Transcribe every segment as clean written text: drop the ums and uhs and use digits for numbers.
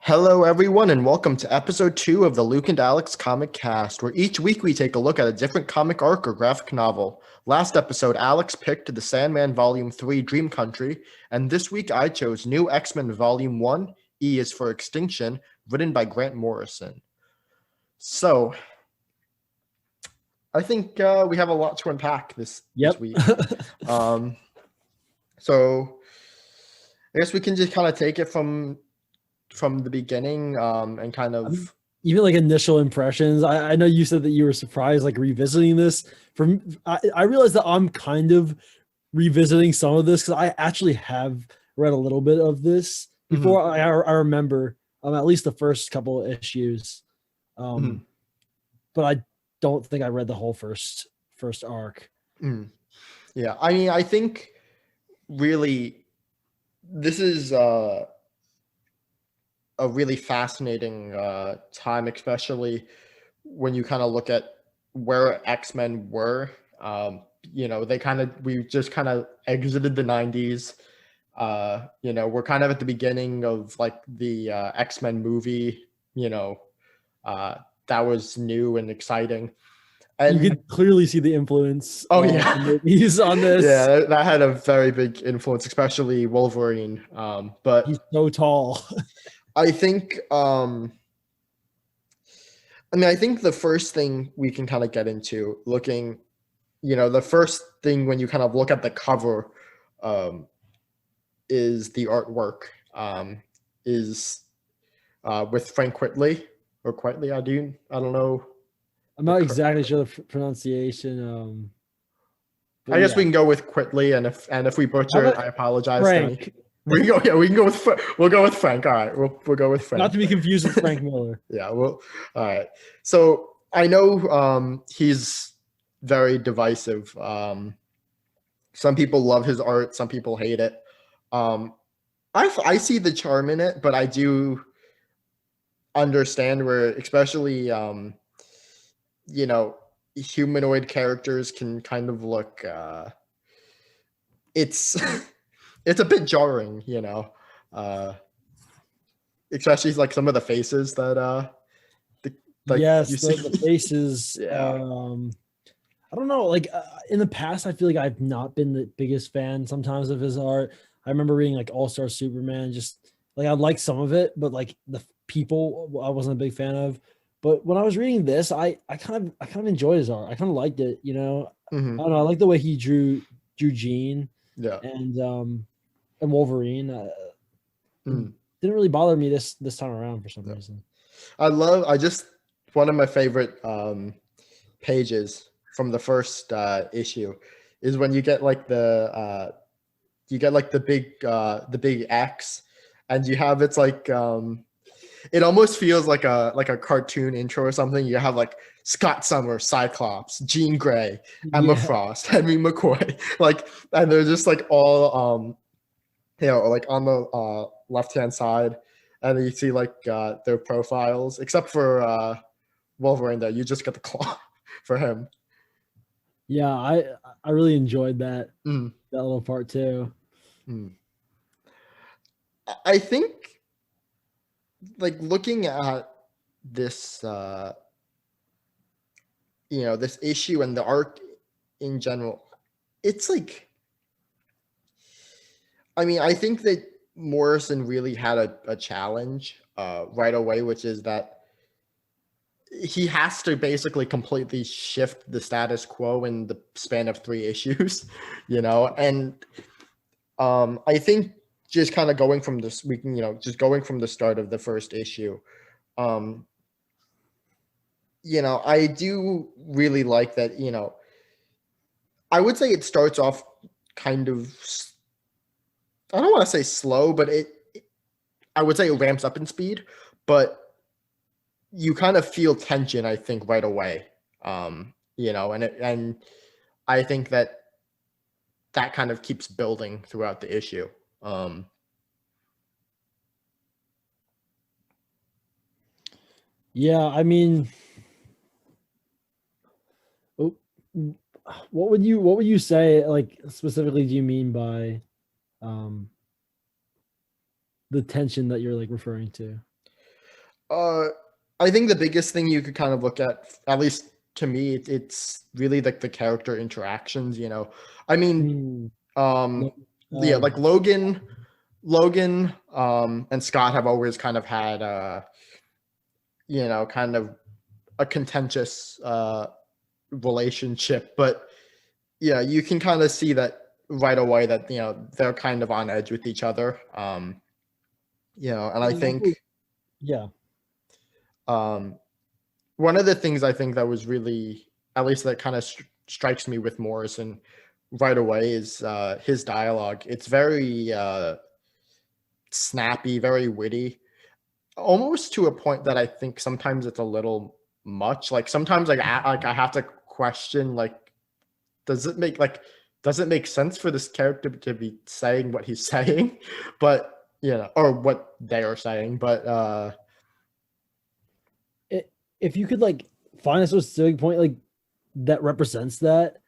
Hello, everyone, and welcome to episode 2 of the Luke and Alex Comicast, where each week we take a look at a different comic arc or graphic novel. Last episode, Alex picked The Sandman Volume 3 Dream Country, and this week I chose New X-Men Volume 1, E is for Extinction, written by Grant Morrison. So, I think we have a lot to unpack this week. So, I guess we can just kind of take it from the beginning and kind of even like initial impressions. I know you said that you were surprised like revisiting this. I realized that I'm kind of revisiting some of this because I actually have read a little bit of this before. I remember at least the first couple of issues, but I don't think I read the whole first arc. Yeah, I mean, I think really this is a really fascinating time, especially when you kind of look at where X-Men were. We just kind of exited the 90s. We're kind of at the beginning of like the X-Men movie, that was new and exciting. And you can clearly see the influence movies on this. Yeah, that had a very big influence, especially Wolverine. But he's so tall. I think I think the first thing we can kind of get into looking, the first thing when you kind of look at the cover is the artwork is with Frank Quitely or Quitely. I don't know. I'm not exactly sure the pronunciation. I guess we can go with Quitely, and if we butcher it, I apologize. Frank. We can go with we'll go with Frank. All right, we'll go with Frank. Not to be confused with Frank Miller. Yeah, well, all right. So I know he's very divisive. Some people love his art, some people hate it. I see the charm in it, but I do understand where, especially humanoid characters can kind of look. It's it's a bit jarring, especially like some of the faces that the faces. Yeah. I don't know, like in the past I feel like I've not been the biggest fan sometimes of his art. I remember reading like All-Star Superman, just like I liked some of it, but like the people I wasn't a big fan of. But when I was reading this, I kind of enjoyed his art. I kind of liked it, I don't know, I like the way he drew Jean, and Wolverine. Didn't really bother me this time around for some reason. One of my favorite pages from the first issue is when you get like the big X, and you have it's like it almost feels like a cartoon intro or something. You have like Scott Summers, Cyclops, Jean Grey, Emma Frost, Henry McCoy, and they're just like all like on the left-hand side, and you see like their profiles, except for Wolverine there. You just get the claw for him. Yeah, I really enjoyed that little part too. I think like looking at this this issue and the art in general, it's like, I think that Morrison really had a challenge right away, which is that he has to basically completely shift the status quo in the span of 3 issues, and I think just kind of going from this, just going from the start of the first issue, I do really like that, I would say it starts off kind of, I don't want to say slow, but I would say it ramps up in speed, but you kind of feel tension, I think, right away. And I think that kind of keeps building throughout the issue. Yeah, what would you say, like, specifically do you mean by the tension that you're like referring to? Uh, I think the biggest thing you could kind of look at least to me, it's really like the character interactions. I mean, Mm, um, no, yeah, like Logan, and Scott have always kind of had, kind of a contentious relationship, but yeah, you can kind of see that right away that they're kind of on edge with each other. And I think yeah. um, one of the things I think that was really, at least that kind of strikes me with Morrison right away is his dialogue. It's very snappy, very witty, almost to a point that I think sometimes it's a little much. Like sometimes I have to question, like, does it make sense for this character to be saying what he's saying? But or what they are saying. But If you could like find a specific point like that represents that,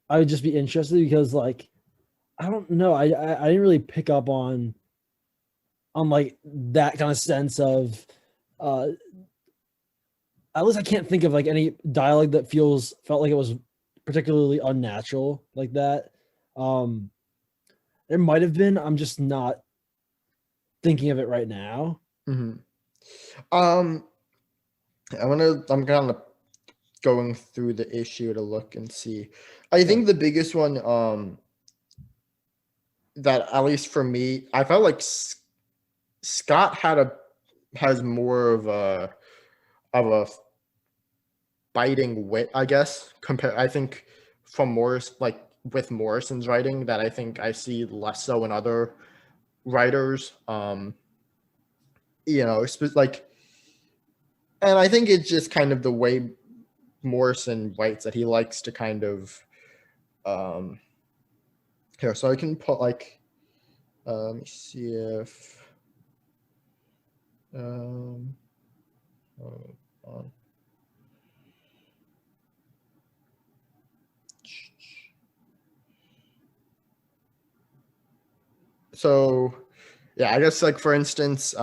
I would just be interested because like I don't know, I didn't really pick up on like that kind of sense of uh at least I can't think of like any dialogue that felt like it was particularly unnatural like that. Um there might have been, I'm just not thinking of it right now. mhm. um, I'm kind of going through the issue to look and see. I think the biggest one, that at least for me, I felt like Scott has more of a biting wit, I guess. I think from with Morrison's writing, that I think I see less so in other writers. Like, and I think it's just kind of the way Morrison writes that he likes to kind of um here. So I can put like let me see if hold on. So yeah, I guess like for instance,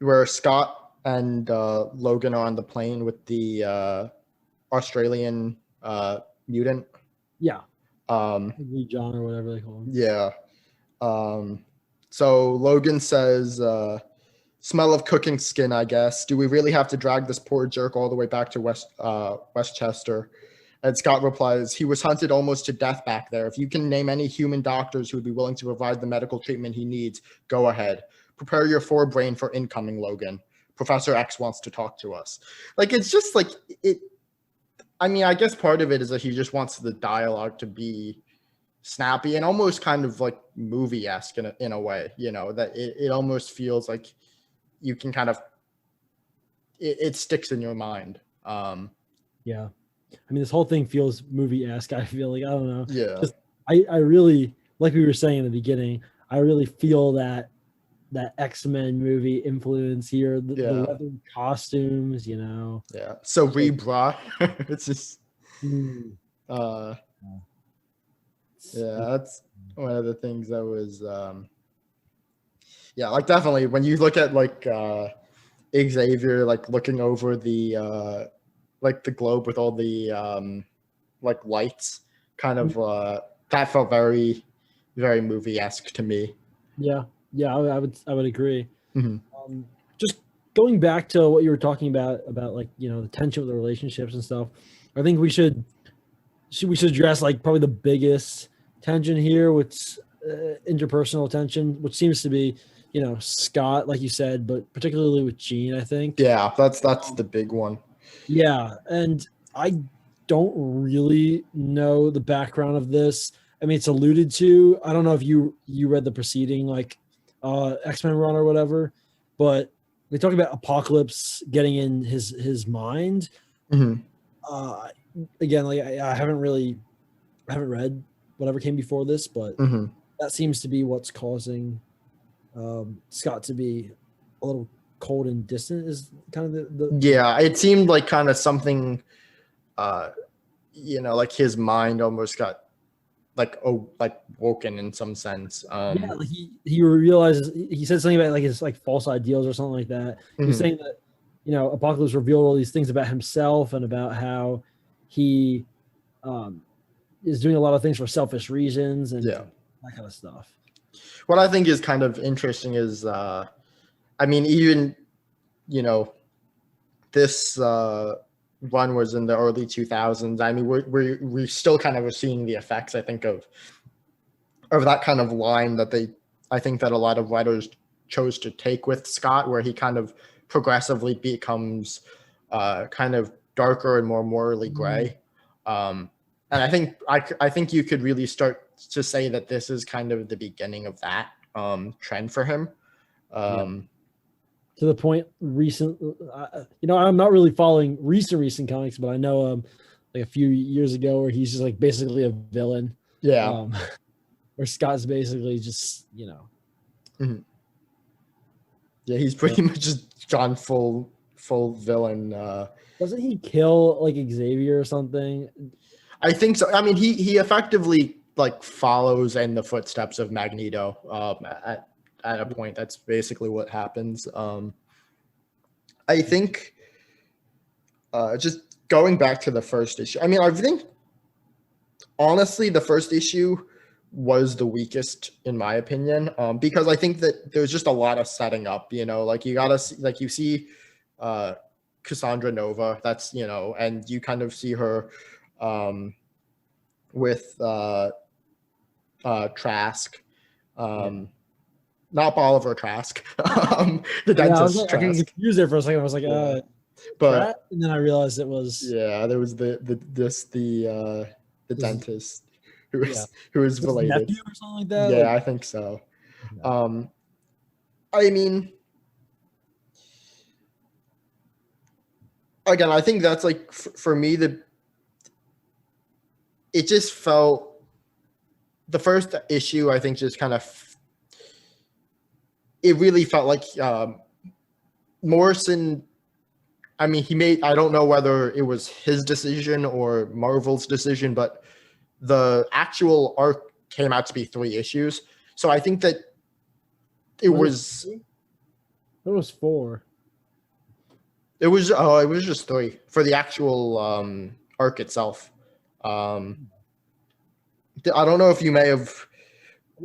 where Scott and Logan are on the plane with the Australian mutant. Yeah. Um, John or whatever they call him. yeah. So Logan says, "Smell of cooking skin, I guess. Do we really have to drag this poor jerk all the way back to Westchester?" And Scott replies, "He was hunted almost to death back there. If you can name any human doctors who would be willing to provide the medical treatment he needs, go ahead. Prepare your forebrain for incoming, Logan. Professor X wants to talk to us." Like, it's just like it. I mean, I guess part of it is that he just wants the dialogue to be snappy and almost kind of like movie-esque in a way, that it almost feels like you can kind of, it sticks in your mind. Yeah. I mean, this whole thing feels movie-esque. I feel like, I don't know. Yeah. Just, I really, like we were saying in the beginning, I really feel that X-Men movie influence here, the leather costumes, Yeah. So Rebra, it's just, Mm. yeah, that's one of the things that was, yeah, like definitely when you look at like Xavier, like looking over the like the globe with all the like lights, kind of that felt very, very movie-esque to me. Yeah, I would agree. Mhm. Just going back to what you were talking about like the tension with the relationships and stuff. I think we should address like probably the biggest tension here, which interpersonal tension, which seems to be Scott, like you said, but particularly with Jean, I think. Yeah, that's the big one. Yeah, and I don't really know the background of this. I mean, it's alluded to. I don't know if you read the preceding like X-Men run or whatever, but they talk about Apocalypse getting in his mind. Mhm. Again, like I haven't read whatever came before this, but Mhm. that seems to be what's causing Scott to be a little cold and distant. Is kind of the Yeah, it seemed like kind of something, like his mind almost got like woken in some sense. Yeah, like he realizes he said something about like his like false ideals or something like that. He was Mhm. saying that Apocalypse revealed all these things about himself and about how he um, is doing a lot of things for selfish reasons and Yeah. that kind of stuff. What I think is kind of interesting is, I mean, even, you know, this one was in the early 2000s. I mean, we're still kind of seeing the effects, I think, of that kind of line that I think that a lot of writers chose to take with Scott, where he kind of progressively becomes kind of darker and more morally gray. And I think you could really start to say that this is kind of the beginning of that trend for him. To the point, I'm not really following recent comics, but I know like a few years ago where he's just like basically a villain. Yeah. Where Scott's basically just Mhm. Yeah, he's pretty much just gone full villain. Doesn't he kill like Xavier or something? I think so. I mean, he effectively like follows in the footsteps of Magneto at a point. That's basically what happens. I think just going back to the first issue. I mean, I think honestly, the first issue was the weakest in my opinion, because I think that there's just a lot of setting up. Like you gotta see, like you see Cassandra Nova. That's and you kind of see her with Trask, not Bolivar Trask, the dentist. I got confused there for a second. I was like, but and then I realized it was there was the dentist who was related nephew or something like that. Yeah, I think so. I mean, again, I think that's like for me it just felt the first issue. I think just kind of it really felt like Morrison. I mean, I don't know whether it was his decision or Marvel's decision, but the actual arc came out to be 3 issues. So I think that it was 4. It was just 3 for the actual arc itself. I don't know if you may have.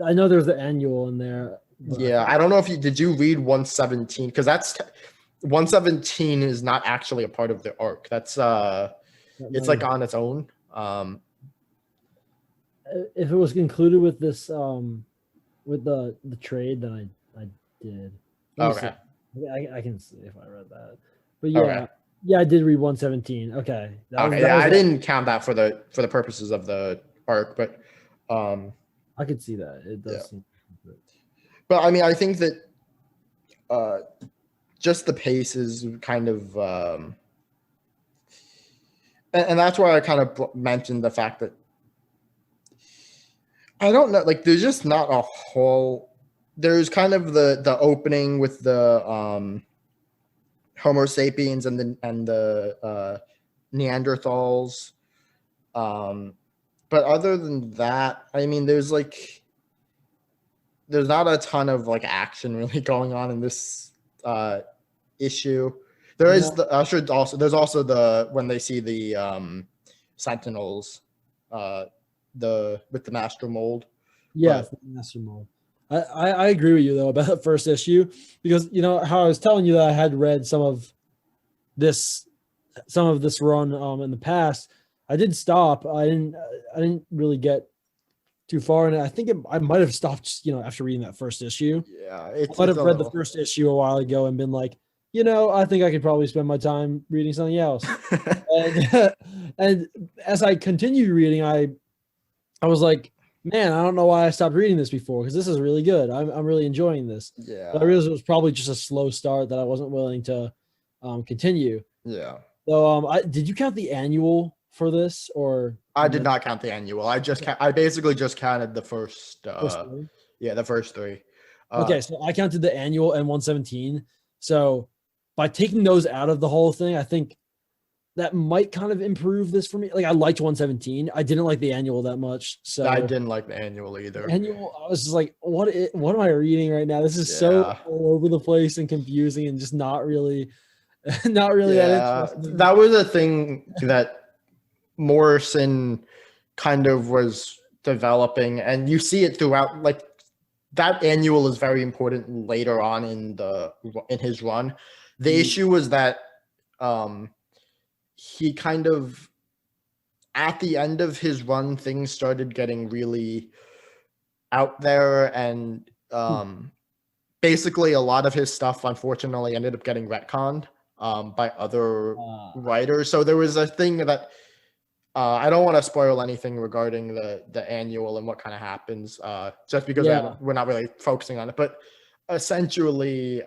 I know there's the annual in there. Yeah, I don't know if did you read 117, because that's 117 is not actually a part of the arc. That's it's like on its own. If it was concluded with this with the trade, then I did. Okay. I can see if I read that. But yeah, I did read 117. Okay. I didn't count that for the purposes of the arc, but I could see that. It does seem good. But I mean, I think that just the pace is kind of and that's why I kind of mentioned the fact that I don't know, like there's just not a whole. There's kind of the opening with the Homo sapiens and the Neanderthals, but other than that, I mean, there's not a ton of like action really going on in this issue. There's also the when they see the Sentinels, with the Master Mold. Yeah, the Master Mold. I agree with you though about the first issue, because how I was telling you that I had read some of this run in the past. I did stop. I didn't really get too far, and I think I might have stopped after reading that first issue. Yeah, I might have read the first issue a while ago and been like, I think I could probably spend my time reading something else. and as I continued reading, I was like, man, I don't know why I stopped reading this before, because this is really good. I'm really enjoying this. Yeah. But I realized it was probably just a slow start that I wasn't willing to continue. Yeah. So did you count the annual for this, or? I did not count the annual. I basically just counted the first. The first 3. Okay, so I counted the annual and 117. So by taking those out of the whole thing, I think that might kind of improve this for me. Like I liked 117. I didn't like the annual that much. So I didn't like the annual either. annual, I was just like, what am I reading right now? This is so all over the place and confusing and just not really not really that interesting. That was a thing that Morrison kind of was developing, and you see it throughout. Like that annual is very important later on in his run. The issue was that he kind of, at the end of his run, things started getting really out there, and basically a lot of his stuff unfortunately ended up getting retconned by other writers. So there was a thing that I don't want to spoil anything regarding the annual and what kind of happens, just because we're not really focusing on it. But essentially,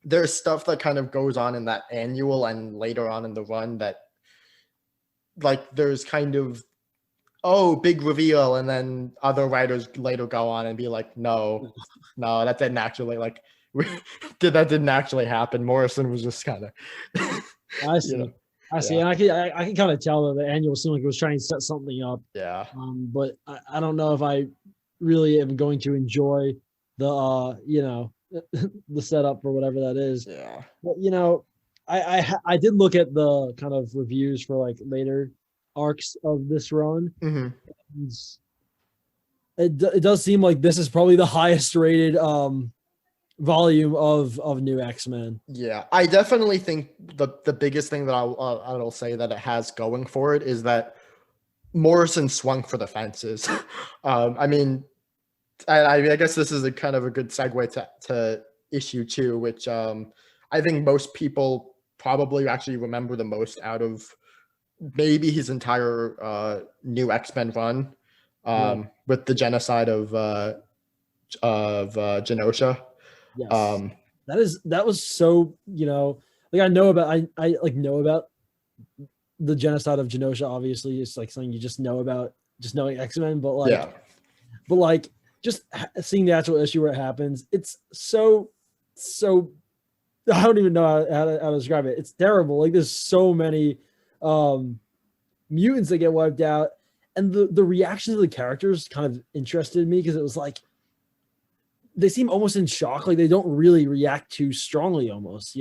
there's stuff that kind of goes on in that annual and later on in the run that, like, there's kind of, big reveal, and then other writers later go on and be like, no, that didn't actually, like, that didn't actually happen. Morrison was just kind of I see. I see. And I can kind of tell that the annual seemed like it was trying to set something up. Yeah. But I don't know if I really am going to enjoy the the setup or whatever that is. Yeah. But I did look at the kind of reviews for like later arcs of this run. Mm-hmm. It does seem like this is probably the highest rated volume of new X-Men. Yeah, I definitely think the biggest thing that I'll say that it has going for it is that Morrison swung for the fences. I mean, I guess this is a kind of a good segue to issue 2, which I think most people probably actually remember the most out of maybe his entire new X-Men run, with the genocide of Genosha. Yes. That was so, like I know about the genocide of Genosha. Obviously, it's like something you just know about just knowing X-Men, but like just seeing the actual issue where it happens, it's so I don't even know how to describe it. It's terrible. Like there's so many mutants that get wiped out, and the reactions of the characters kind of interested me because it was like they seem almost in shock, like they don't really react too strongly almost,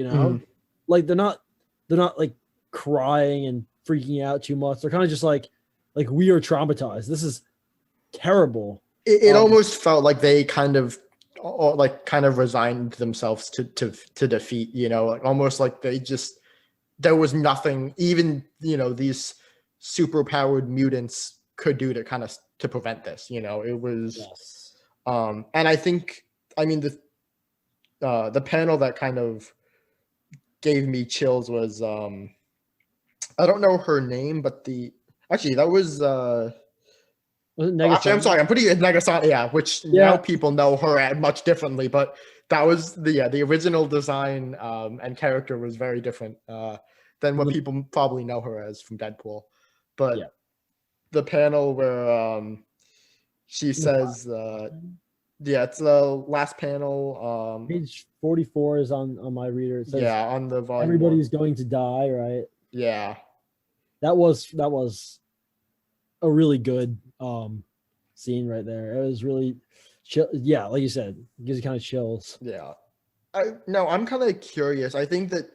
like they're not like crying and freaking out too much. They're kind of just like we are traumatized. This is terrible. It almost felt like they kind of resigned themselves to defeat, like almost like there was nothing even, these superpowered mutants could do to prevent this, it was. Yes. And I think, the panel that kind of gave me chills was, I don't know her name, but that was actually, I'm sorry, I'm putting it in Negasonic, which now people know her much differently, but that was the original design and character was very different than what people probably know her as from Deadpool. But the panel where she says, it's the last panel. Page 44 is on my reader. It says, on the volume. Everybody's going to die, right? Yeah. That was a really good scene right there. It was really chill. Yeah, like you said, it gives you kind of chills. Yeah. I'm kind of curious. I think that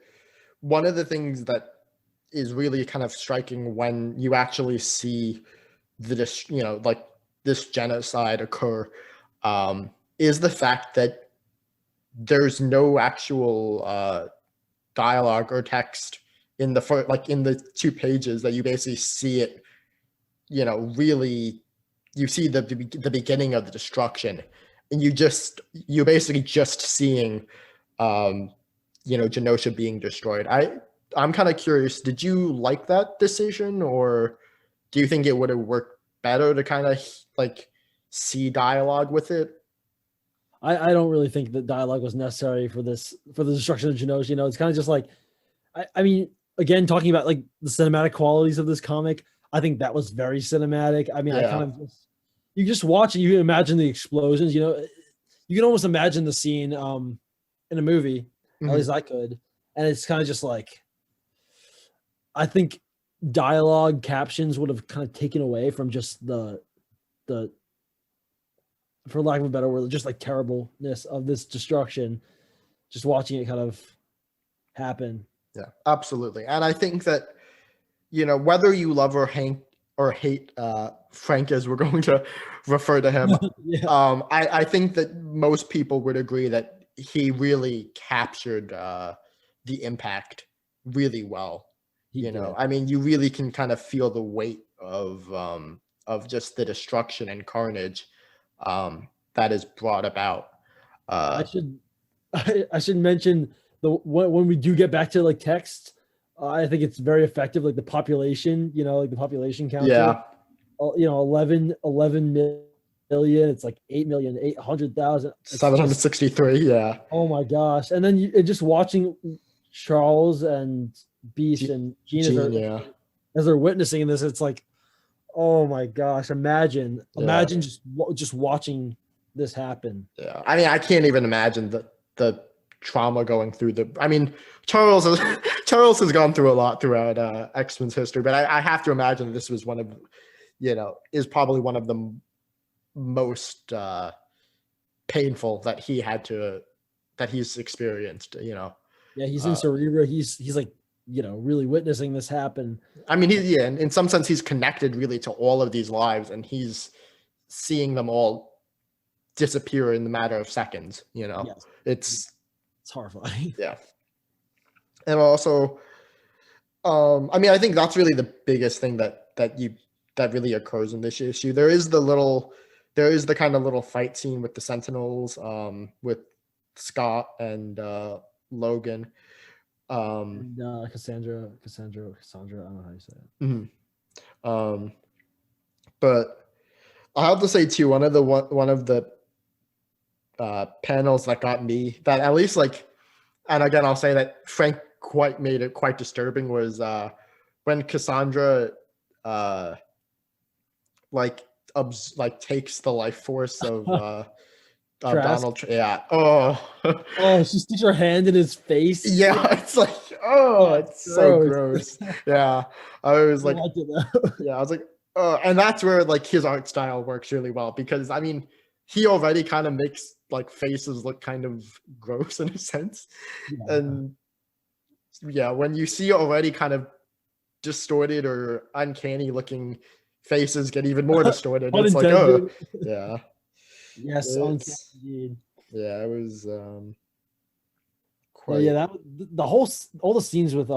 one of the things that is really kind of striking when you actually see this genocide occur is the fact that there's no actual dialogue or text in the 2 pages that you basically see it, really you see the beginning of the destruction, and you're basically just seeing Genosha being destroyed. I'm kind of curious, did you like that decision, or do you think it would have worked better to kind of like see dialogue with it? I don't really think that dialogue was necessary for the destruction of Genosha. It's kind of just like, I mean, again, talking about like the cinematic qualities of this comic, I think that was very cinematic. I mean, I kind of you just watch it, you imagine the explosions. You can almost imagine the scene in a movie. At least I could, and it's kind of just like, I think dialogue captions would have kind of taken away from just the for lack of a better word, just like terribleness of this destruction. Just watching it kind of happen. Yeah, absolutely. And I think that, whether you love or hate Frank, as we're going to refer to him, Yeah. I think that most people would agree that he really captured the impact really well. He did. I mean, you really can kind of feel the weight of just the destruction and carnage that is brought about. I should mention when we do get back to like text, I think it's very effective. Like the population, like the population counter. Yeah. 11 million. It's like 8,800,000. 763. Yeah. Oh my gosh! And then just watching Charles and Beast and Gene as they're witnessing this, it's like, oh my gosh! Imagine just watching this happen. Yeah, I mean, I can't even imagine the trauma going through I mean, Charles has gone through a lot throughout X-Men's history, but I have to imagine this was one of, is probably one of the most painful that he's experienced. Yeah, he's in Cerebra. He's like, really witnessing this happen. I mean, in some sense, he's connected really to all of these lives, and he's seeing them all disappear in the matter of seconds. Yes. It's horrifying. Yeah. And also, I mean, I think that's really the biggest thing that really occurs in this issue. There is the kind of little fight scene with the Sentinels, with Scott and Logan. And, Cassandra. I don't know how you say it. Mm-hmm. But I have to say too, one of the panels that got me, that at least and again, I'll say that Frank made it quite disturbing, was when Cassandra takes the life force of Donald. Yeah. Oh, she sticks her hand in his face. Yeah, it's like, it's so gross. Yeah, I was like, yeah, I was like, and that's where his art style works really well, because I mean, he already kind of makes faces look kind of gross in a sense. Yeah. And yeah, when you see already kind of distorted or uncanny looking faces get even more distorted, it's like, yeah. Yes, uncanny. Yeah, it was quite. Yeah, all the scenes with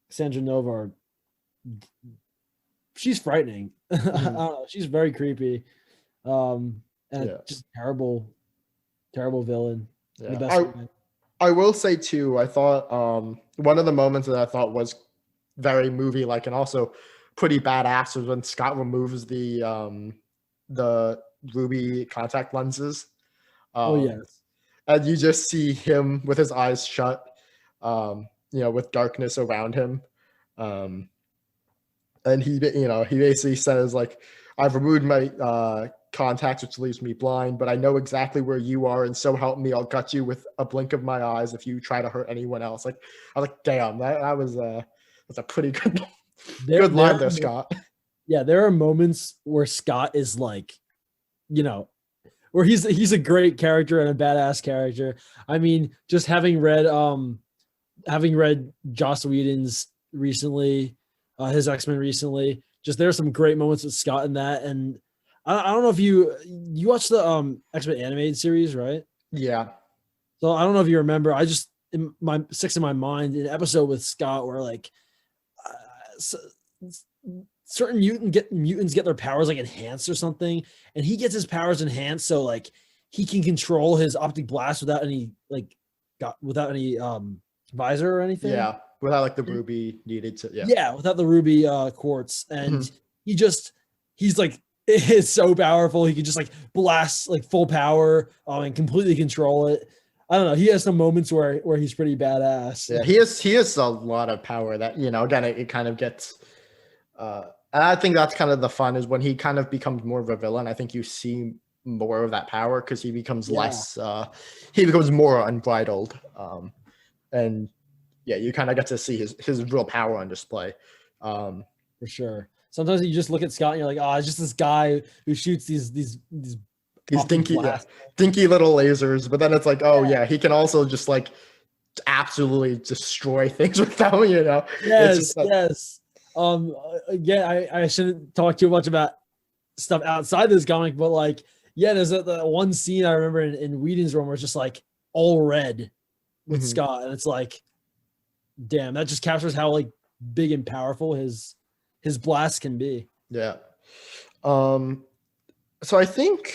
Sandra Nova are, she's frightening. I don't know, she's very creepy. Just terrible villain. Yeah. I will say too, I thought one of the moments that I thought was very movie like and also pretty badass was when Scott removes the ruby contact lenses. Yes. And you just see him with his eyes shut, with darkness around him. And he basically says, I've removed my contacts, which leaves me blind, but I know exactly where you are, and so help me, I'll gut you with a blink of my eyes if you try to hurt anyone else. I was like, damn, that's a pretty good line there, Scott. Yeah, there are moments where Scott is where he's a great character and a badass character. I mean, just having read Joss Whedon's recently, his X-Men recently, just there are some great moments with Scott in that. And I don't know if you watched the X-Men animated series, right? Yeah. So I don't know if you remember. I just sticks in my mind an episode with Scott where certain mutants get their powers enhanced or something, and he gets his powers enhanced so he can control his optic blast without any visor or anything. Yeah, without the ruby needed to. Yeah, without the ruby quartz, and he's it's so powerful. He can just blast full power and completely control it. I don't know. He has some moments where he's pretty badass. Yeah, he has a lot of power that again it kind of gets. And I think that's kind of the fun is when he kind of becomes more of a villain. I think you see more of that power because he becomes less. He becomes more unbridled. And yeah, you kind of get to see his real power on display. For sure. Sometimes you just look at Scott and you're like, oh, it's just this guy who shoots these These awful dinky, yeah, blasts. dinky little lasers, but then it's like, oh Yeah. yeah, he can also just like absolutely destroy things with them. You know, it's Yes, just that, yes. Again, I shouldn't talk too much about stuff outside this comic, but like, yeah, there's the one scene I remember in Whedon's room where it's just like all red with mhm, Scott, and it's like, damn, that just captures how like big and powerful his blast can be. yeah. Um, so I think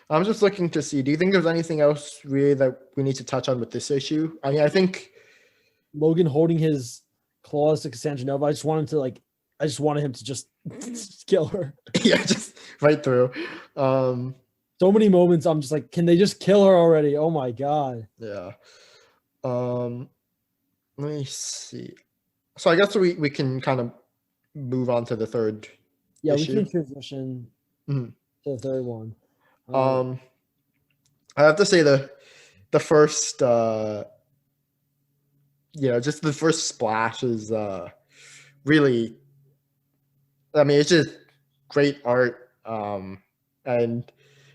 I'm just looking to see. Do you think there's anything else really that we need to touch on with this issue? I mean, I think Logan holding his claws to Cassandra Nova. I just wanted him to just kill her. yeah, just right through. Um, So many moments I'm just like, can they just kill her already? Oh my god. yeah. Um, let me see. So I guess we can kind of move on to the third Yeah, we issue. can transition Mhm. to the third one. I have to say the first just the first splash is really, I mean, it's just great art, and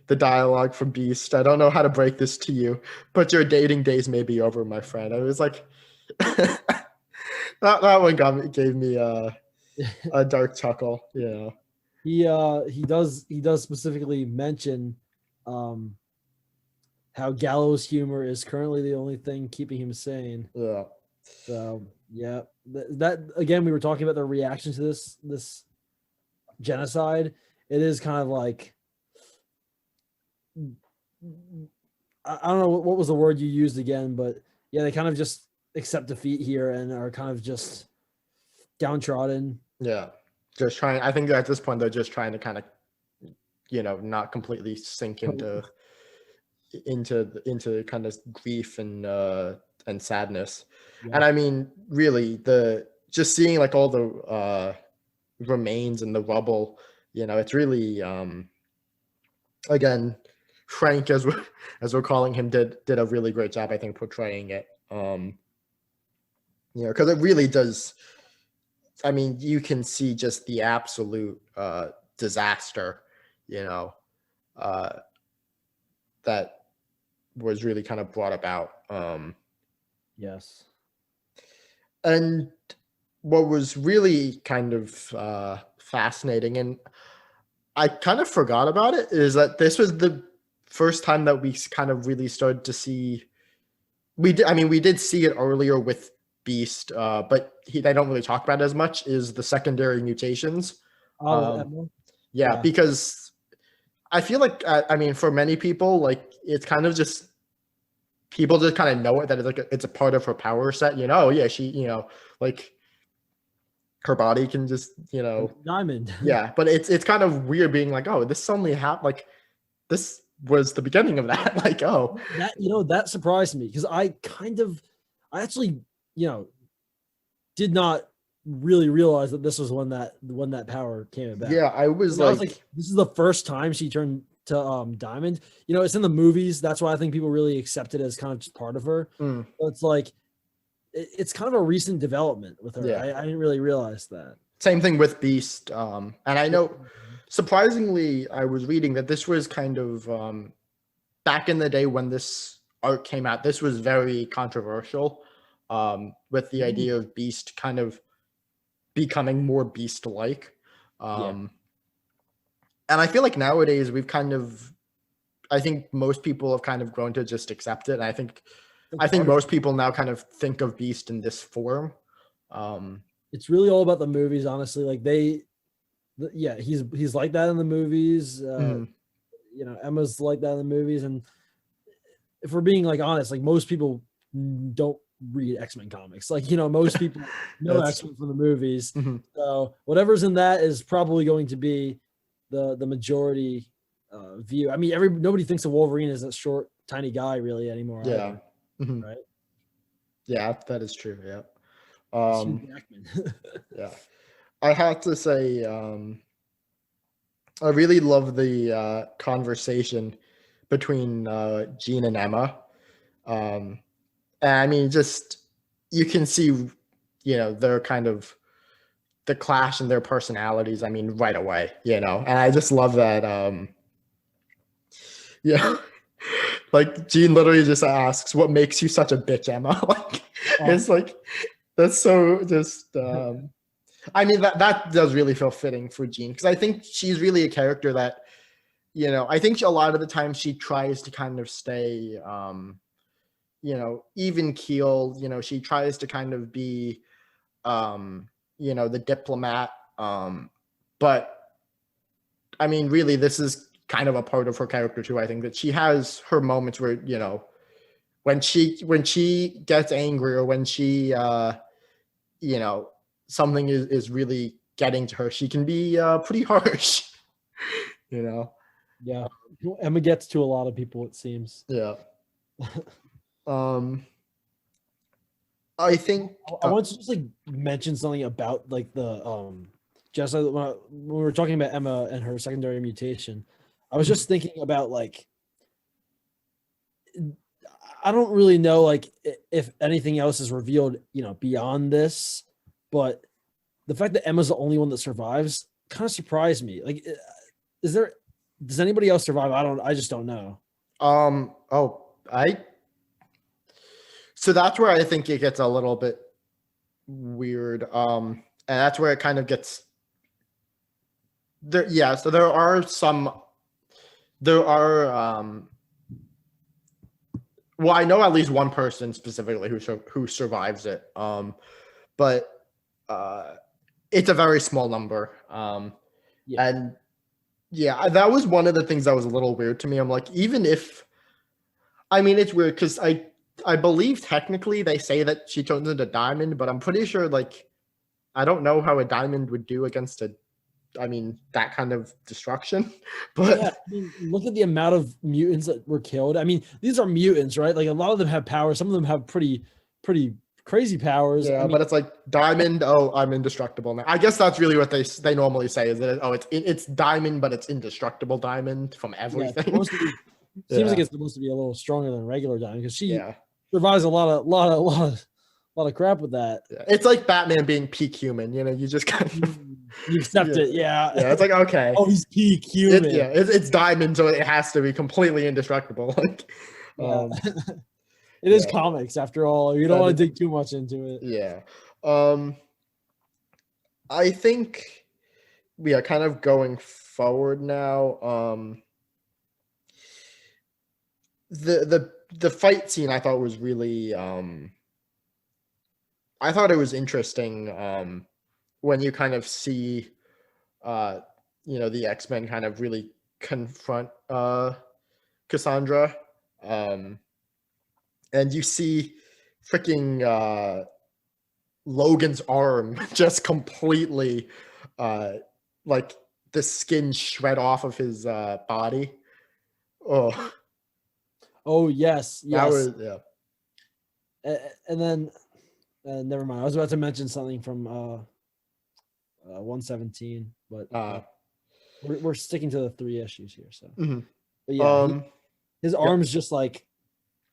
the dialogue from Beast. I don't know how to break this to you, but your dating days may be over, my friend. I was like, that one gave me a dark chuckle. He does specifically mention um how gallows humor is currently the only thing keeping him sane. Yeah. So yeah, that again, we were talking about the reaction to this genocide. It is kind of like, I don't know what was the word you used again, but yeah, they kind of just accept defeat here and are kind of just downtrodden. Yeah. Just trying. I think at this point they're just trying to kind of, not completely sink into kind of grief and sadness. Yeah. And I mean, really, the just seeing like all the remains and the rubble, it's really, again, Frank, as we're calling him, did a really great job, I think, portraying it. Because it really does. I mean, you can see just the absolute disaster, that was really kind of brought about. Yes. And what was really kind of fascinating, and I kind of forgot about it, is that this was the first time that we kind of really started to see. We did see it earlier with Beast, but they don't really talk about it as much. Is the secondary mutations? Oh, Yeah, yeah. because I feel like for many people, like it's kind of just people just kind of know it, that it's like it's a part of her power set. Yeah, she like her body can just Diamond. yeah, but it's kind of weird being like, oh, this suddenly happened, like this was the beginning of that. Like, oh, that surprised me because I actually did not really realize that this was when that power came about. yeah, I was I like, was like, this is the first time she turned to Diamond. It's in the movies. That's why I think people really accept it as kind of just part of her. mm, But it's like it's kind of a recent development with her. yeah, I didn't really realize that. same thing with Beast. And I know, surprisingly, I was reading that this was kind of back in the day when this art came out. This was very controversial, with the idea of Beast kind of becoming more Beast-like. And I feel like nowadays I think most people have kind of grown to just accept it. And I think most people now kind of think of Beast in this form. It's really all about the movies, honestly. Like he's like that in the movies. Emma's like that in the movies, and if we're being like honest, like most people don't read X-Men comics. Like most people know X-Men from the movies. So whatever's in that is probably going to be the majority view. I mean, nobody thinks of Wolverine as a short, tiny guy really anymore. Yeah. Right. Yeah, that is true. Yeah. Yeah. I have to say, I really love the conversation between Jean and Emma. And I mean, just you can see, their kind of the clash in their personalities. I mean, right away, and I just love that. Yeah, like Jean literally just asks, "What makes you such a bitch, Emma?" Like, it's like that's so just. I mean, that does really feel fitting for Jean, because I think she's really a character that, I think a lot of the time she tries to kind of stay, even keel. She tries to kind of be, the diplomat. But I mean, really, this is kind of a part of her character too. I think that she has her moments where, when she gets angry, or when she, something is really getting to her, she can be pretty harsh. Yeah, Emma gets to a lot of people, it seems. Yeah. I think I want to just like mention something about like the just when we were talking about Emma and her secondary mutation, I was just thinking about like, I don't really know like if anything else is revealed, beyond this, but the fact that Emma's the only one that survives kind of surprised me. Like, does anybody else survive? I just don't know. So that's where I think it gets a little bit weird. And that's where it kind of gets there. Yeah. So there are well, I know at least one person specifically who survives it. But it's a very small number. Yeah. And yeah, that was one of the things that was a little weird to me. I'm like, even if, I mean, it's weird because I believe technically they say that she turns into diamond, but I'm pretty sure, like, I don't know how a diamond would do against that kind of destruction. But yeah, I mean, look at the amount of mutants that were killed. I mean, these are mutants, right? Like a lot of them have power. Some of them have pretty crazy powers. yeah, but it's like diamond. Oh, I'm indestructible now. I guess that's really what they normally say, is that it's diamond, but it's indestructible diamond from everything. Yeah, seems like it's supposed to be a little stronger than regular diamond, because she Yeah. survives a lot of crap with that. Yeah. It's like Batman being peak human. You just kind of you accept it. Yeah. Yeah, it's like, okay. Oh, he's peak human. It's diamond, so it has to be completely indestructible. Like, it is comics after all. You don't want to dig too much into it. Yeah. I think we are kind of going forward now. The fight scene I thought was really I thought it was interesting when you kind of see the X-Men kind of really confront Cassandra, and you see freaking Logan's arm just completely like the skin shred off of his body. Oh yes. That was, yeah. And then never mind. I was about to mention something from 117, but we're sticking to the 3 issues here. So, but yeah, his arm's just like,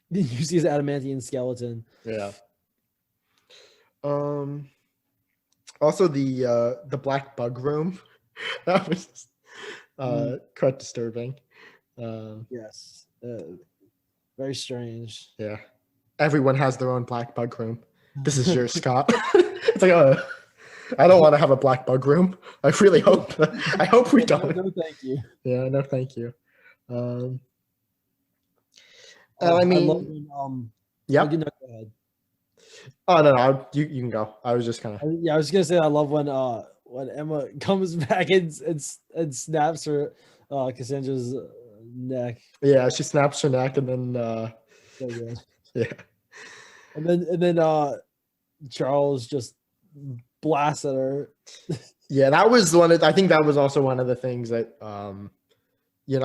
you see his adamantium skeleton. Yeah. Also the black bug room, that was quite disturbing. Yes. Very strange. Yeah. Everyone has their own black bug room. This is yours, Scott. It's like, I don't want to have a black bug room. I really hope. I hope we don't. No, thank you. Yeah, no, thank you. I mean, yeah. Go ahead. Oh no, you can go. I was just kind of. Yeah, I was gonna say I love when Emma comes back and snaps her Cassandra's neck. Yeah, she snaps her neck, and then so good. Yeah. And then Charles just blasts at her. Yeah, that was I think that was also one of the things that I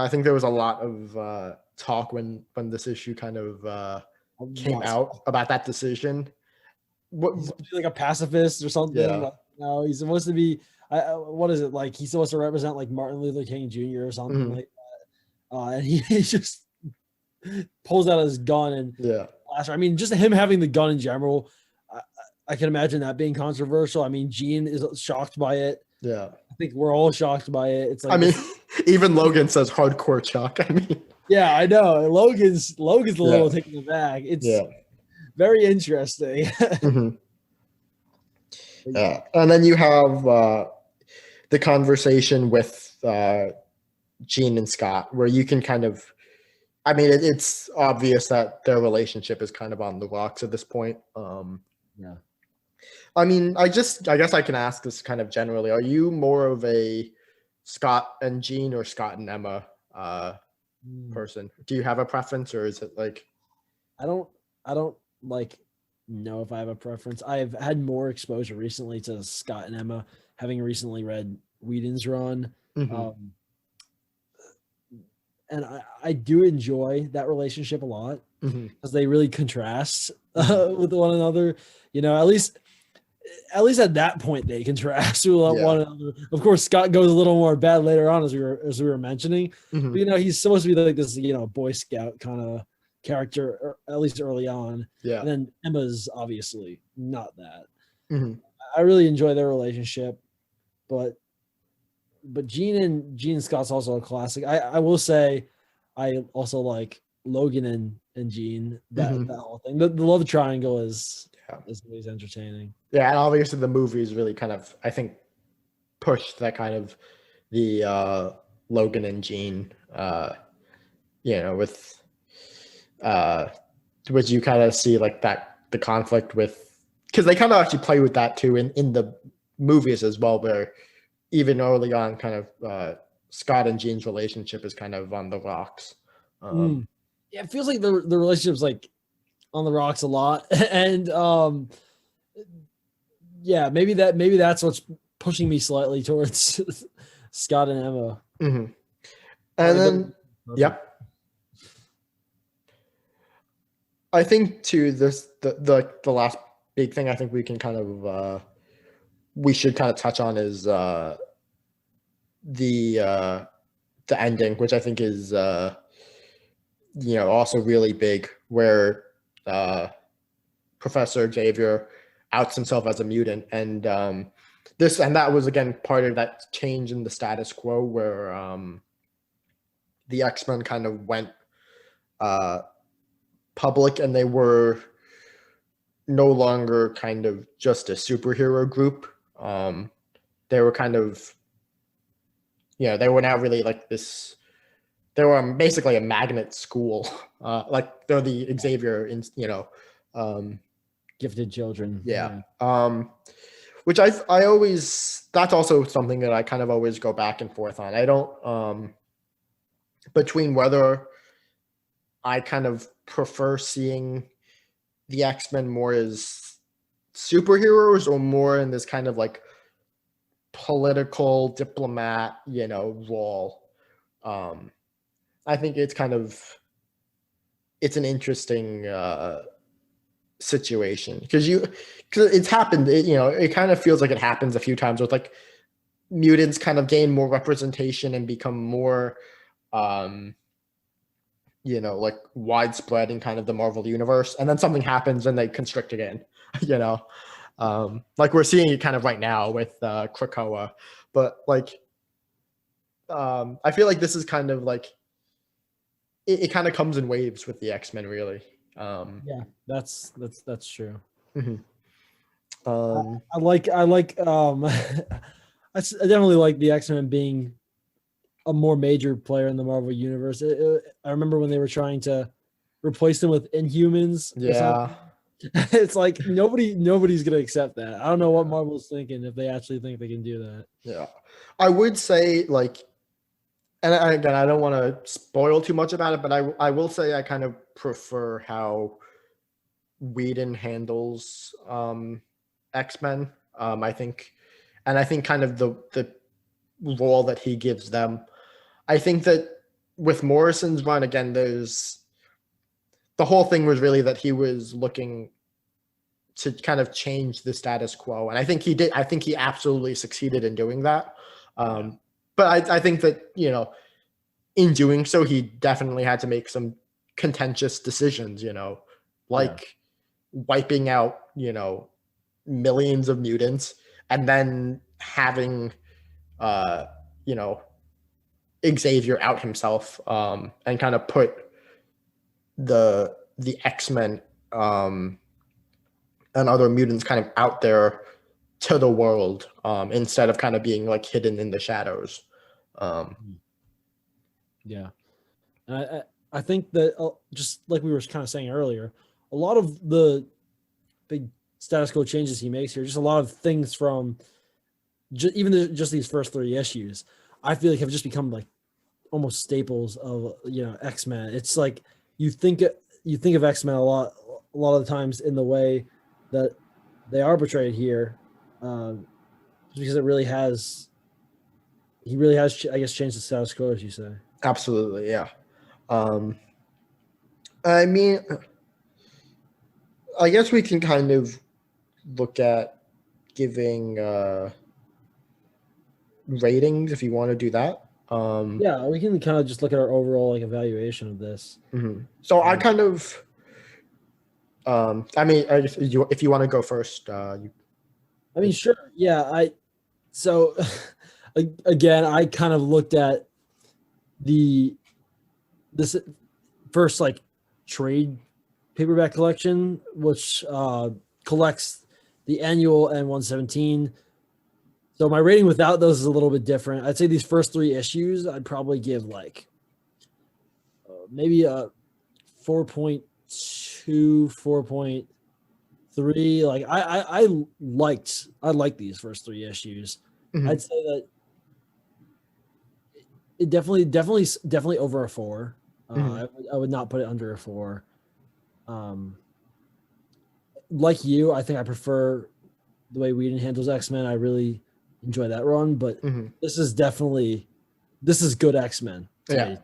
think there was a lot of talk when this issue kind of came out about that decision. He's like a pacifist or something. Yeah. Like, no, he's supposed to be. What is it like? He's supposed to represent like Martin Luther King Jr. or something like that. And he just pulls out his gun and blasts her. I mean, just him having the gun in general. I can imagine that being controversial. I mean, Gene is shocked by it. Yeah. I think we're all shocked by it. It's like, I mean, even Logan says hardcore shock. I mean, yeah, I know. Logan's a little taken aback. It's yeah. very interesting. Mhm. Yeah. And then you have the conversation with Gene and Scott, where you can kind of, I mean, it's obvious that their relationship is kind of on the rocks at this point. Yeah. I mean, I guess I can ask this kind of generally. Are you more of a Scott and Gene or Scott and Emma person? Do you have a preference, or is it like? I don't like know if I have a preference. I've had more exposure recently to Scott and Emma, having recently read Whedon's run. Mm-hmm. And I do enjoy that relationship a lot because they really contrast with one another. You know, at least at that point they contrast with one another. Of course, Scott goes a little more bad later on, as we were mentioning. But you know, he's supposed to be like this, you know, Boy Scout kind of character, or at least early on. Yeah. And then Emma's obviously not that. Mm-hmm. I really enjoy their relationship, but Gene and Scott's also a classic. I will say I also like Logan and Gene, that whole thing. The love triangle is always entertaining. Yeah, and obviously the movies really kind of, I think, pushed that kind of the Logan and Gene, you know, with which you kind of see like that the conflict with, because they kind of actually play with that too in the movies as well, where even early on, kind of Scott and Gene's relationship is kind of on the rocks. Yeah, it feels like the relationship's like on the rocks a lot, and yeah, maybe that's what's pushing me slightly towards Scott and Emma. Mm-hmm. And then, yep. I think too, the last big thing I think we can kind of we should kind of touch on is the ending, which I think is you know, also really big, where Professor Xavier outs himself as a mutant, and that was again part of that change in the status quo, where the X-Men kind of went public, and they were no longer kind of just a superhero group. They were kind of, you know, they were now really like this. They were basically a magnet school, like they're the Xavier, you know, gifted children. Yeah. Which I always, that's also something that I kind of always go back and forth on. I don't, between whether I kind of prefer seeing the X-Men more as superheroes or more in this kind of like political diplomat, you know, role. I think it's kind of, it's an interesting situation because it's happened, you know, it kind of feels like it happens a few times with like mutants kind of gain more representation and become more you know, like widespread in kind of the Marvel universe, and then something happens and they constrict again, you know, like we're seeing it kind of right now with Krakoa, but like I feel like this is kind of like it kind of comes in waves with the X-Men, really. Yeah, that's true. Mm-hmm. I like I definitely like the X-Men being a more major player in the Marvel universe. I remember when they were trying to replace them with Inhumans. Yeah. It's like nobody's gonna accept that. I don't know what Marvel's thinking, if they actually think they can do that. Yeah, I would say like, and again, I don't want to spoil too much about it, but I will say I kind of prefer how Whedon handles X-Men. I think kind of the role that he gives them. I think that with Morrison's run, again, there's the whole thing was really that he was looking to kind of change the status quo, and I think he did. I think he absolutely succeeded in doing that. But I think that, you know, in doing so, he definitely had to make some contentious decisions, you know, like wiping out, you know, millions of mutants, and then having you know, Xavier out himself, and kind of put the X-Men, and other mutants kind of out there to the world, instead of kind of being like hidden in the shadows. Yeah. And I think that, just like we were kind of saying earlier, a lot of the big status quo changes he makes here, just a lot of things from even just these first 3 issues, I feel like have just become like almost staples of, you know, X-Men. It's like you think of X-Men a lot of the times in the way that they are portrayed here, because it really has, he really has, I guess, changed the status quo, as you say. Absolutely, yeah. I mean, I guess we can kind of look at giving ratings if you want to do that. Yeah, we can kind of just look at our overall like evaluation of this. So I kind of, I mean, if you want to go first, I mean, sure. Yeah, so again, I kind of looked at this first like trade paperback collection, which collects the annual and 117. So my rating without those is a little bit different. I'd say these first 3 issues, I'd probably give like maybe a 4.2, 4.3. Like I liked these first 3 issues. I'd say that it definitely over a 4. I would not put it under a 4. Like you, I think I prefer the way Whedon handles X-Men. I really enjoy that run, but this is good X-Men. Yeah,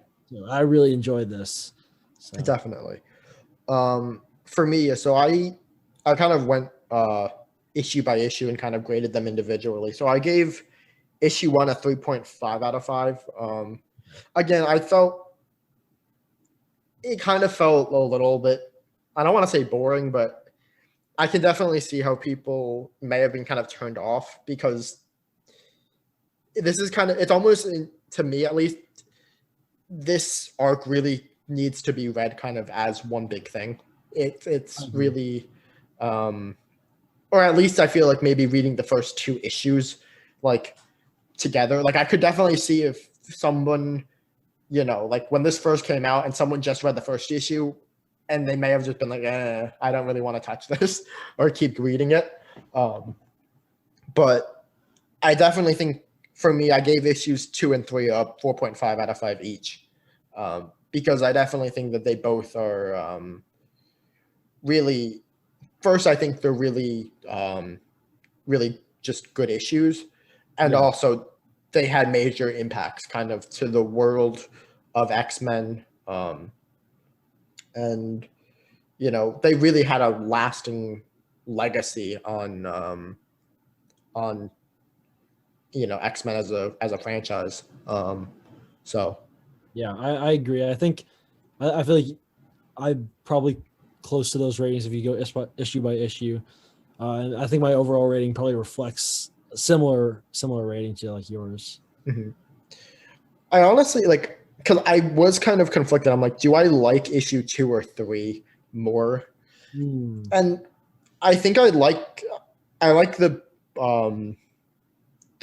I really enjoyed this. So. Definitely. For me, so I kind of went issue by issue and kind of graded them individually. So I gave issue 1 a 3.5 out of 5. Again, I felt it kind of felt a little bit, I don't want to say boring, but I can definitely see how people may have been kind of turned off, because this is kind of, it's almost, to me at least, this arc really needs to be read kind of as one big thing. It's really, or at least I feel like maybe reading the first 2 issues like together. Like I could definitely see if someone, you know, like when this first came out and someone just read the first issue, and they may have just been like, I don't really want to touch this or keep reading it. But I definitely think, for me, I gave issues 2 and 3 a 4.5 out of 5 each, because I definitely think that they both are really, first, I think they're really, really just good issues. And also they had major impacts kind of to the world of X-Men. And, you know, they really had a lasting legacy on you know, X-Men as a franchise. So yeah, I agree. I think I feel like I'm probably close to those ratings if you go issue by issue. And I think my overall rating probably reflects a similar rating to like yours. I honestly, like, because I was kind of conflicted. I'm like, do I like issue 2 or 3 more? And I think I like the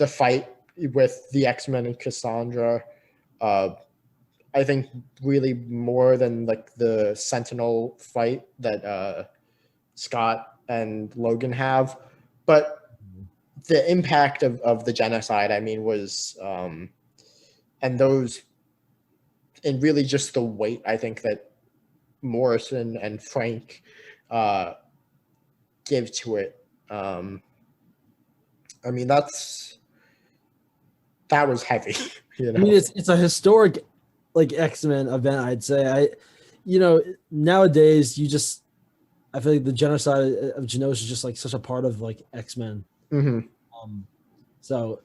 fight with the X-Men and Cassandra. I think really more than like the Sentinel fight that Scott and Logan have. But the impact of the genocide, I mean, was and those, and really just the weight, I think, that Morrison and Frank give to it. I mean, that was heavy. You know? I mean, it's a historic like X-Men event, I'd say. You know, nowadays I feel like the genocide of Genosha is just like such a part of like X-Men. So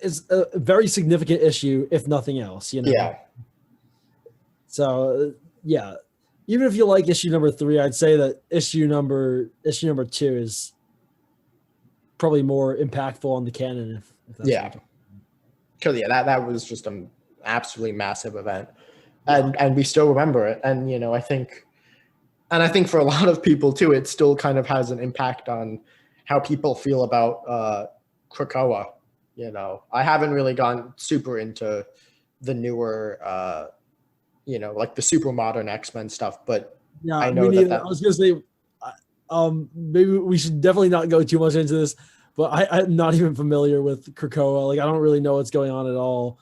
it's a very significant issue, if nothing else, you know? Yeah. So yeah, even if you like issue number 3, I'd say that issue number 2 is probably more impactful on the canon. If that's Yeah, because that was just an absolutely massive event, Yeah. and we still remember it. And I think for a lot of people too, it still kind of has an impact on how people feel about Krakoa. I haven't really gone super into the newer, like the super modern X-Men stuff, but Yeah, I me know neither. that I was gonna say, maybe we should definitely not go too much into this, but I'm not even familiar with Krakoa. Like, I don't really know what's going on at all.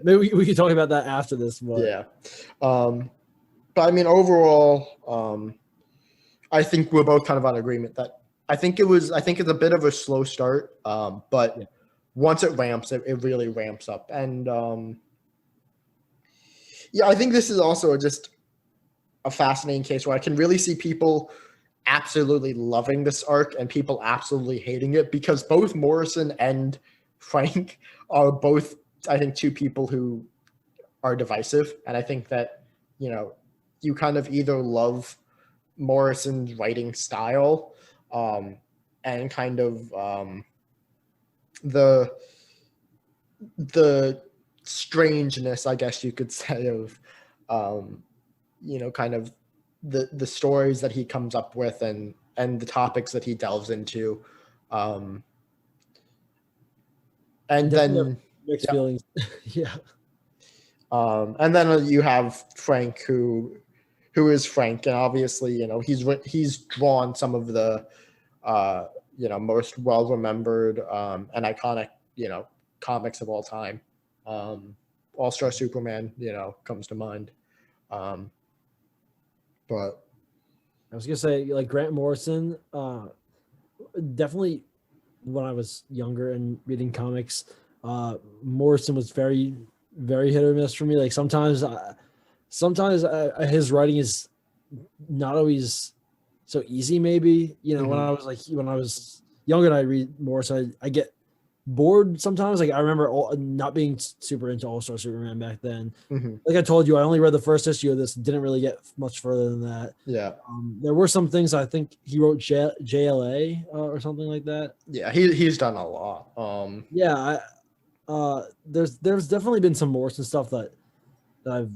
Maybe we can talk about that after this. But yeah. But I mean, overall, I think we're both kind of on agreement that I think it's a bit of a slow start, but yeah, once it ramps, it really ramps up. And yeah, I think this is also just a fascinating case where I can really see people absolutely loving this arc and people absolutely hating it, because both Morrison and Frank are both, I think, two people who are divisive. And I think that, you kind of either love Morrison's writing style, and kind of the strangeness, I guess you could say, of kind of the stories that he comes up with, and the topics that he delves into, and definitely have then mixed yeah, feelings. Yeah, and then you have Frank, who is Frank, and obviously he's drawn some of the most well remembered and iconic comics of all time. All-Star Superman comes to mind, but I was gonna say, like, Grant Morrison. Definitely, when I was younger and reading comics, Morrison was very, very hit or miss for me. Like, sometimes his writing is not always so easy. Maybe when I was younger and I read more, so I get bored sometimes. Like, I remember not being super into All Star Superman back then. mhm, Like I told you, I only read the first issue of this. Didn't really get much further than that. yeah, There were some things I think he wrote JLA or something like that. yeah, he's done a lot. Yeah, there's definitely been some Morrison stuff that I've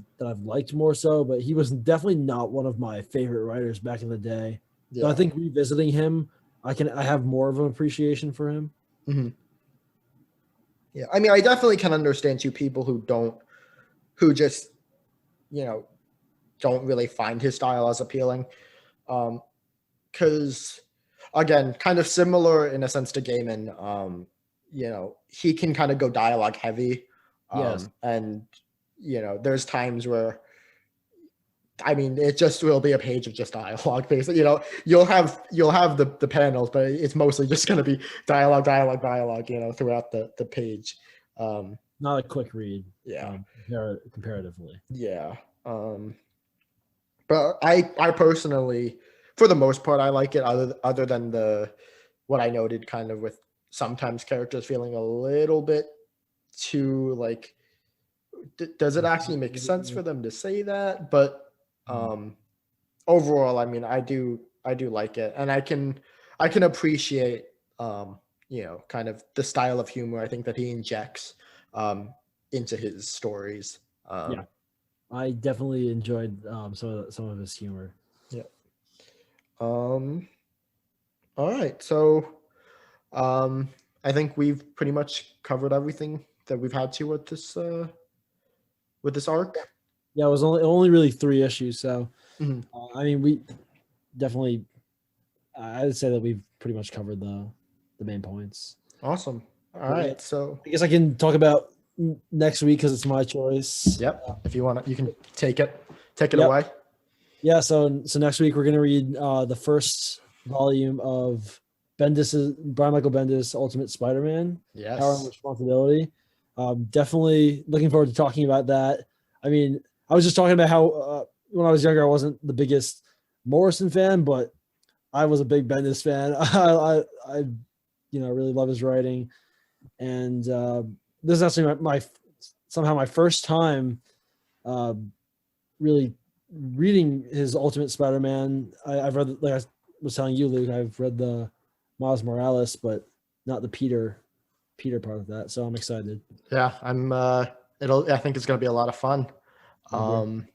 liked more so, but he was definitely not one of my favorite writers back in the day. So I Yeah, think revisiting him, I have more of an appreciation for him. mhm. Yeah. I mean, I definitely can understand two people who just you know don't really find his style as appealing, because again, kind of similar in a sense to Gaiman. He can kind of go dialogue heavy, Yes. and there's times where, I mean, it just will be a page of just dialogue, basically. You'll have the panels, but it's mostly just going to be dialogue, dialogue, dialogue, throughout the page. Not a quick read, Yeah, comparatively. yeah. But I personally, for the most part, I like it. Other than what I noted, kind of with sometimes characters feeling a little bit too like, does it actually make sense for them to say that? But um, overall, I mean, I do like it, and I can appreciate kind of the style of humor I think that he injects into his stories. Yeah, I definitely enjoyed some of his humor. Yeah. Um. All right. So, um, I think we've pretty much covered everything that we've had to with this arc. Yeah, it was only really 3 issues, so Mhm. I mean, we definitely, I'd say that we've pretty much covered the main points. Awesome. All But yeah, right. So, I guess I can talk about next week because it's my choice. yep. If you want to, you can take it Yep. away. Yeah. So next week we're gonna read the first volume of Brian Michael Bendis' Ultimate Spider-Man, Power and Yes. Responsibility. Definitely looking forward to talking about that. I mean, I was just talking about how when I was younger I wasn't the biggest Morrison fan, but I was a big Bendis fan. I really love his writing, and this is actually somehow my first time uh, really reading his Ultimate Spider-Man. I've read, like I was telling you, Luke, I've read the Miles Morales, but not the Peter part of that. So I'm excited. Yeah, I think it's going to be a lot of fun. And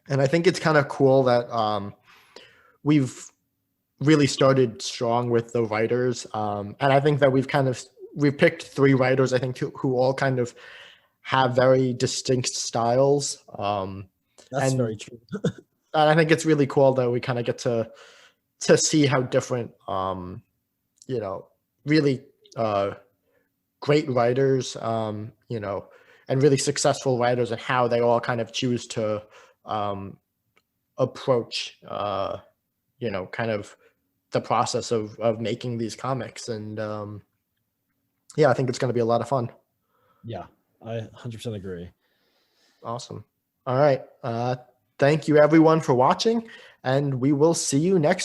I think it's kind of cool that we've really started strong with the writers. And I think that we've picked 3 writers, I think, who all kind of have very distinct styles. That's very true. And I think it's really cool that we kind of get to see how different, really great writers, and really successful writers, and how they all kind of choose to approach, kind of the process of making these comics. And I think it's going to be a lot of fun. Yeah, I 100% agree. Awesome. All right. Thank you everyone for watching, and we will see you next